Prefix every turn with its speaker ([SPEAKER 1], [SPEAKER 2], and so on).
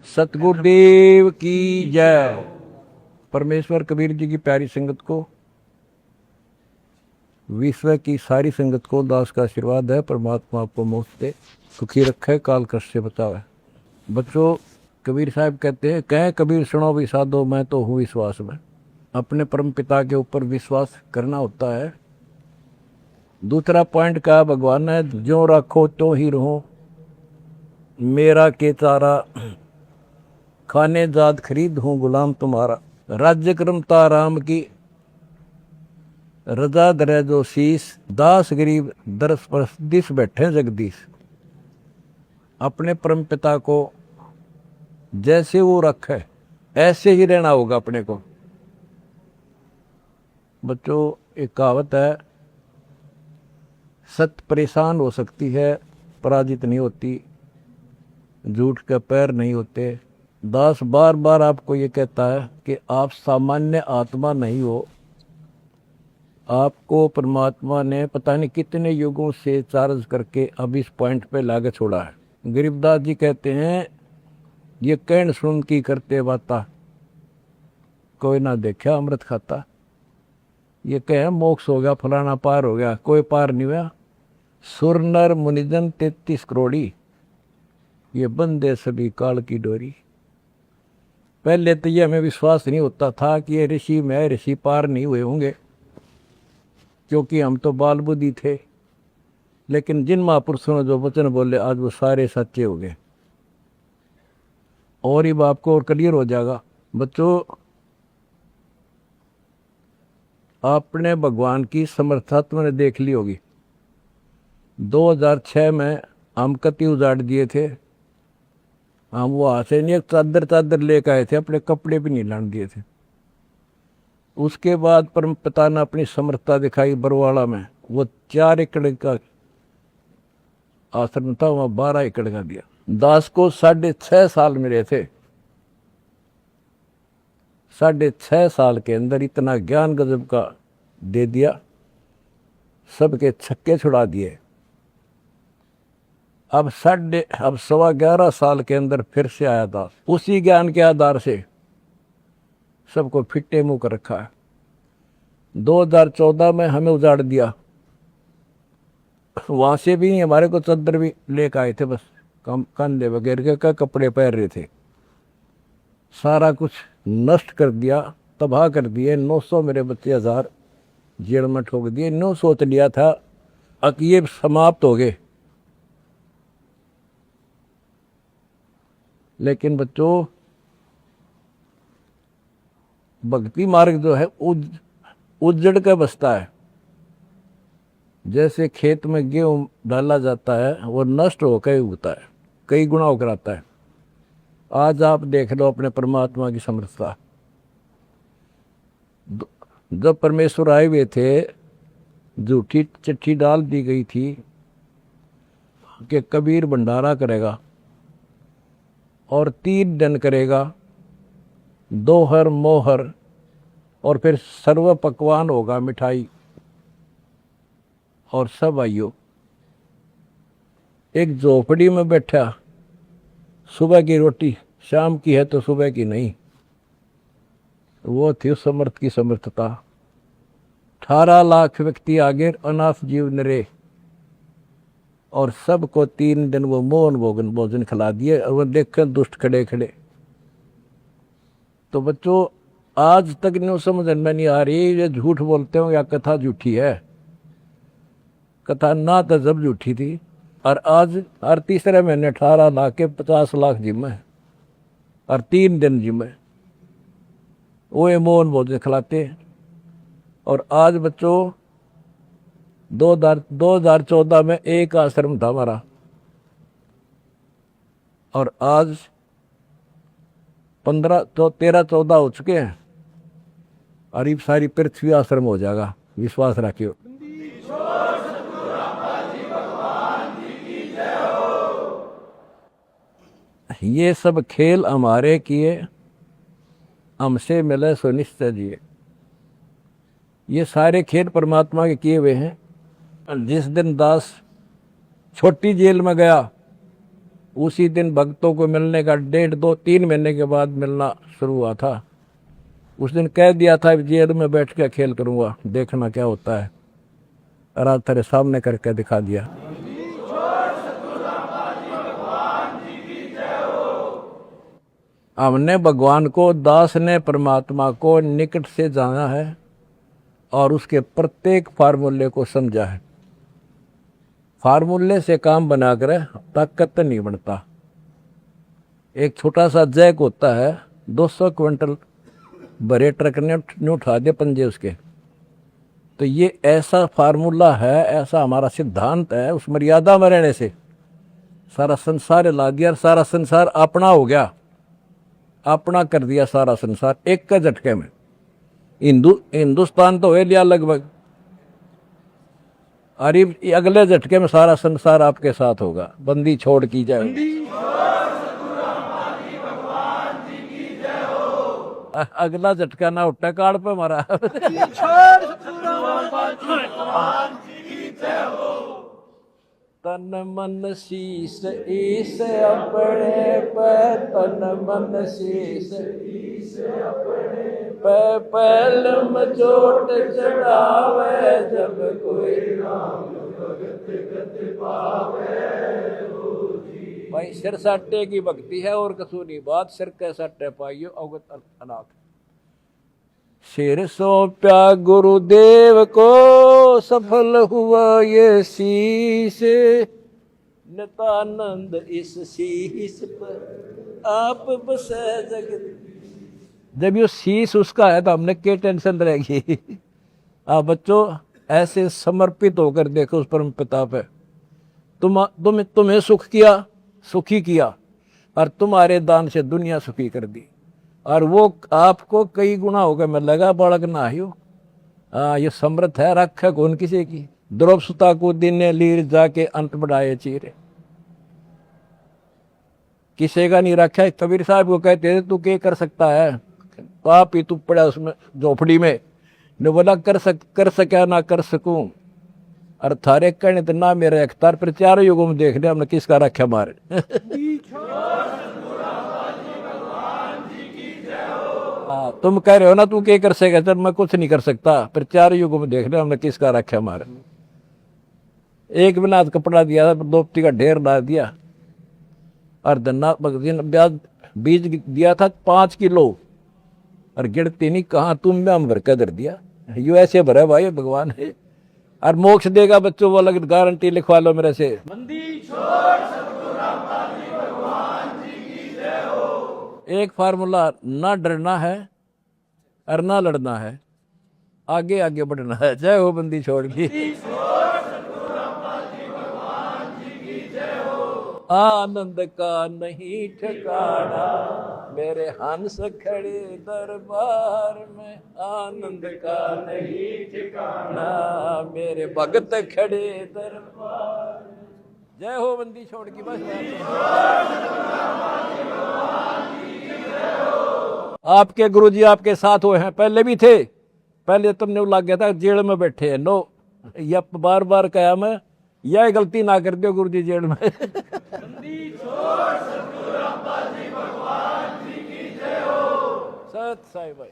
[SPEAKER 1] सतगुरुदेव की जय। परमेश्वर कबीर जी की प्यारी संगत को, विश्व की सारी संगत को दास का आशीर्वाद है। परमात्मा आपको मुफ्त दे, सुखी रखे, काल कष्ट से बचावे। बच्चों, कबीर साहब कहते हैं, कहें कबीर सुनो भी साधो, मैं तो हूँ विश्वास में। अपने परम पिता के ऊपर विश्वास करना होता है। दूसरा पॉइंट कहा भगवान ने, जो रखो तो ही रहो, मेरा के तारा, खाने जाद खरीद हूँ गुलाम तुम्हारा। राज्य क्रमता राम की, रजा दरे जो शीस, दास गरीब दरस परस दिस बैठे जगदीश। अपने परम पिता को जैसे वो रखे ऐसे ही रहना होगा अपने को। बच्चों, एक कहावत है, सत्य परेशान हो सकती है, पराजित नहीं होती, झूठ के पैर नहीं होते। दास बार बार आपको ये कहता है कि आप सामान्य आत्मा नहीं हो। आपको परमात्मा ने पता नहीं कितने युगों से चार्ज करके अब इस पॉइंट पे लाके छोड़ा है। गरीबदास जी कहते हैं, ये कहन सुन की करते बाता, कोई ना देखा अमृत खाता। ये कहे मोक्ष हो गया, फलाना पार हो गया, कोई पार नहीं हुआ। सुर नर मुनिजन 33 करोड़ी, ये बंदे सभी काल की डोरी। पहले तो ये हमें विश्वास नहीं होता था कि ये ऋषि में ऋषि पार नहीं हुए होंगे, क्योंकि हम तो बाल बुद्धि थे। लेकिन जिन महापुरुषों ने जो वचन बोले, आज वो सारे सच्चे हो गए। और ये बाप को और क्लियर हो जाएगा। बच्चों, आपने भगवान की समर्था तुमने देख ली होगी। 2006 में हम कति उजाड़ दिए थे। हम वहाँ से नहीं, एक चादर लेकर आए थे, अपने कपड़े भी नहीं लाने दिए थे। उसके बाद परम पिता ने अपनी समर्थता दिखाई बरवाड़ा में। वो 4 एकड़ का आश्रम था, वहाँ 12 एकड़ का दिया। दास को 6.5 साल मिले थे। 6.5 साल के अंदर इतना ज्ञान गजब का दे दिया, सबके छक्के छुड़ा दिए। अब 11.25 साल के अंदर फिर से आया दास, उसी ज्ञान के आधार से सबको फिट्टे मुंह कर रखा है। 2014 में हमें उजाड़ दिया। वहां से भी हमारे को चद्दर भी लेकर आए थे, बस कंधे वगैरह के कपड़े पहन रहे थे। सारा कुछ नष्ट कर दिया, तबाह कर दिए। 900 मेरे बच्चे 1000 जेल में ठोक दिए। नो सोच लिया था अब ये समाप्त हो गए। लेकिन बच्चों, भक्ति मार्ग जो है उजड़ के बसता है। जैसे खेत में गेहूं डाला जाता है, वो नष्ट होकर उगता है, कई गुना होकर आता है। आज आप देख लो अपने परमात्मा की समर्थता। जब परमेश्वर आए हुए थे, झूठी चिट्ठी डाल दी गई थी कि कबीर भंडारा करेगा और 3 दिन करेगा, दोहर मोहर, और फिर सर्व पकवान होगा, मिठाई और सब आइयो। एक झोपड़ी में बैठा, सुबह की रोटी शाम की है तो सुबह की नहीं। वो थी उस समर्थ की समर्थता। 18 लाख व्यक्ति आगे, अनाथ जीव नरे, और सबको 3 दिन वो मोहन भोजन खिला दिए। और वो देखकर दुष्ट खड़े खड़े। तो बच्चों, आज तक नहीं समझ में नहीं आ रही, ये झूठ बोलते हो या कथा झूठी है। कथा ना तो जब झूठी थी, और आज हर तीसरे महीने 18 लाख के 50 लाख जिम्मे, और 3 दिन जिम्मे वो ये मोहन भोजन खिलाते। और आज बच्चों, 2014 में एक आश्रम था हमारा, और आज 13-14 हो चुके हैं। और ये सारी पृथ्वी आश्रम हो जाएगा, विश्वास रखियो। ये सब खेल हमारे किए, हमसे मिले सो निश्चय जिए। ये सारे खेल परमात्मा के किए हुए हैं। जिस दिन दास छोटी जेल में गया, उसी दिन भक्तों को मिलने का 1.5-2-3 महीने के बाद मिलना शुरू हुआ था। उस दिन कह दिया था जेल में बैठ के खेल करूँगा, देखना क्या होता है। और आज तेरे सामने करके दिखा दिया। हमने भगवान को, दास ने परमात्मा को निकट से जाना है और उसके प्रत्येक फार्मूले को समझा है। फार्मूले से काम बनाकर ताकत नहीं बनता। एक छोटा सा जैक होता है, 200 क्विंटल भरे ट्रक ने उठा दे पंजे उसके। तो ये ऐसा फार्मूला है, ऐसा हमारा सिद्धांत है। उस मर्यादा में रहने से सारा संसार ला दिया, सारा संसार अपना हो गया, अपना कर दिया सारा संसार एक के झटके में। हिंदुस्तान तो हो लिया लगभग, अरे अगले झटके में सारा संसार आपके साथ होगा। बंदी छोड़ की जाए। अगला झटका ना उठा कार्ड पे मारा। तन मन शीस ईस अपने पे, तन मन शीस ईस अपने पे, पहलम चोट चढ़ावे, जब कोई राम भगत गत पावे। भाई सिर साटे की भक्ति है और कसूनी बात, सिर के साटे पाइयो अवगत अनाथ। सिर सौंप्या गुरुदेव को, सफल हुआ ये शीश, नितानंद इस शीश पर आप बसे जगत। जब ये शीश उसका है तो हमने क्या टेंशन रहेगी। आप बच्चों ऐसे समर्पित होकर देखो उस परम पिता पे। तुम्हें सुख किया, सुखी किया, और तुम्हारे दान से दुनिया सुखी कर दी, और वो आपको कई गुना होकर मिलेगा। बालक ना हो ये समृद्ध है, रख है कौन किसी की। द्रौप सुता को दिन लीर जाके अंत बढ़ाए चीरे, किसी का नहीं रखा है। कबीर साहब को कहते थे तू क्या कर सकता है, पाप ही तू पड़ा उसमें झोपड़ी में। ने बोला कर सका ना कर सकूं, और थारे कहने तो ना मेरे अख्तार पर, चारों युगों में देख लिया हमने किसका रखा मारे। तुम कह रहे हो ना तू क्या कर सकेगा, चल मैं कुछ नहीं कर सकता, पर चारों युगों में देख लिया हमने किसका रखा मारे। एक बिना कपड़ा दिया था, दोपती का ढेर डाल दिया, और धन्ना बीज दिया था 5 किलो, और गिरती नहीं कहाँ तुम में हम भर कर धर दिया। यू ऐसे भरा भाई भगवान है, और मोक्ष देगा बच्चों वो अलग गारंटी लिखवा लो मेरे से। एक फार्मूला, ना डरना है और ना लड़ना है, आगे आगे बढ़ना है। जय हो बंदी छोड़ की। आनंद का नहीं ठिकाना, मेरे हंस खड़े दरबार में। आनंद का नहीं ठिकाना, मेरे भगत खड़े दरबार। जय हो बंदी छोड़ की। बस आपके गुरुजी आपके साथ हुए हैं, पहले भी थे। पहले तुमने लग गया था जेल में बैठे हैं। नो, यह बार बार कहा मैं, यह गलती ना कर दो गुरुजी जेल में। सत साई भाई।